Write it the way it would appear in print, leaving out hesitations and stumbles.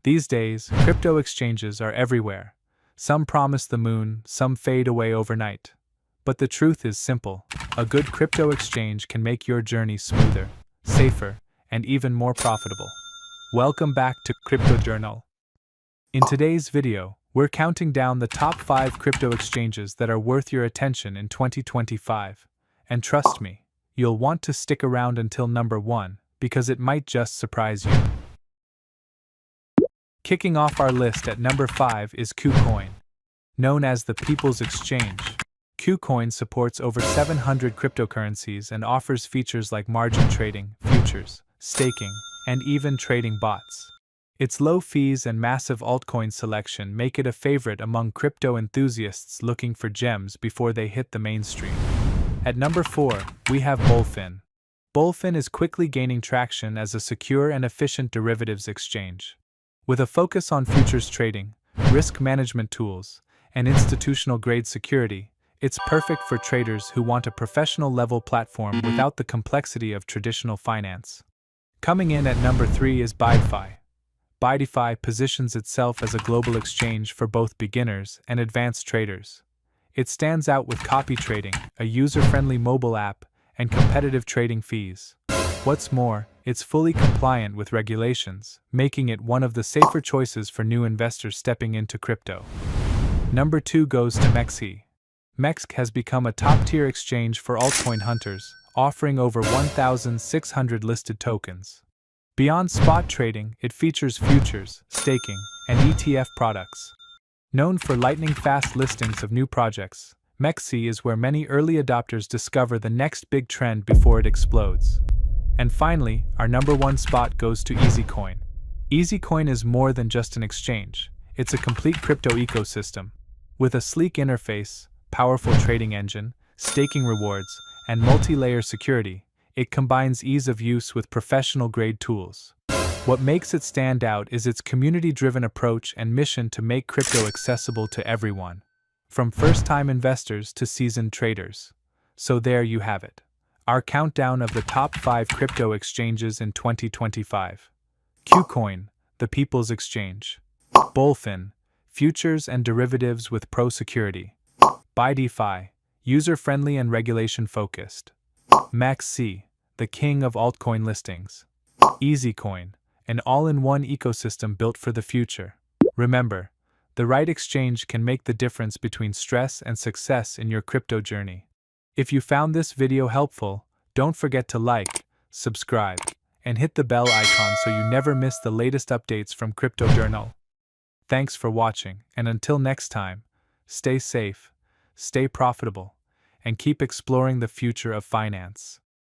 These days, crypto exchanges are everywhere. Some promise the moon, some fade away overnight. But the truth is simple: a good crypto exchange can make your journey smoother, safer, and even more profitable. Welcome back to Crypto Journal. In today's video, we're counting down the top 5 crypto exchanges that are worth your attention in 2025. And trust me, you'll want to stick around until number 1, because it might just surprise you. Kicking off our list at number 5 is KuCoin. Known as the People's Exchange, KuCoin supports over 700 cryptocurrencies and offers features like margin trading, futures, staking, and even trading bots. Its low fees and massive altcoin selection make it a favorite among crypto enthusiasts looking for gems before they hit the mainstream. At number 4, we have BolFin. BolFin is quickly gaining traction as a secure and efficient derivatives exchange. With a focus on futures trading, risk management tools, and institutional-grade security, it's perfect for traders who want a professional-level platform without the complexity of traditional finance. Coming in at number 3 is BydFi. BydFi positions itself as a global exchange for both beginners and advanced traders. It stands out with copy trading, a user-friendly mobile app, and competitive trading fees. What's more, it's fully compliant with regulations, making it one of the safer choices for new investors stepping into crypto. Number 2 goes to MEXC. MEXC has become a top-tier exchange for altcoin hunters, offering over 1,600 listed tokens. Beyond spot trading, it features futures, staking, and ETF products. Known for lightning-fast listings of new projects, MEXC is where many early adopters discover the next big trend before it explodes. And finally, our number 1 spot goes to Easi Coin. Easi Coin is more than just an exchange, it's a complete crypto ecosystem. With a sleek interface, powerful trading engine, staking rewards, and multi-layer security, it combines ease of use with professional-grade tools. What makes it stand out is its community-driven approach and mission to make crypto accessible to everyone, from first-time investors to seasoned traders. So there you have it, our countdown of the top 5 crypto exchanges in 2025. KuCoin, the People's Exchange. BolFin, futures and derivatives with pro security. BydFi, user-friendly and regulation-focused. MEXC, the king of altcoin listings. Easi Coin, an all-in-one ecosystem built for the future. Remember, the right exchange can make the difference between stress and success in your crypto journey. If you found this video helpful, don't forget to like, subscribe, and hit the bell icon so you never miss the latest updates from Crypto Journal. Thanks for watching, and until next time, stay safe, stay profitable, and keep exploring the future of finance.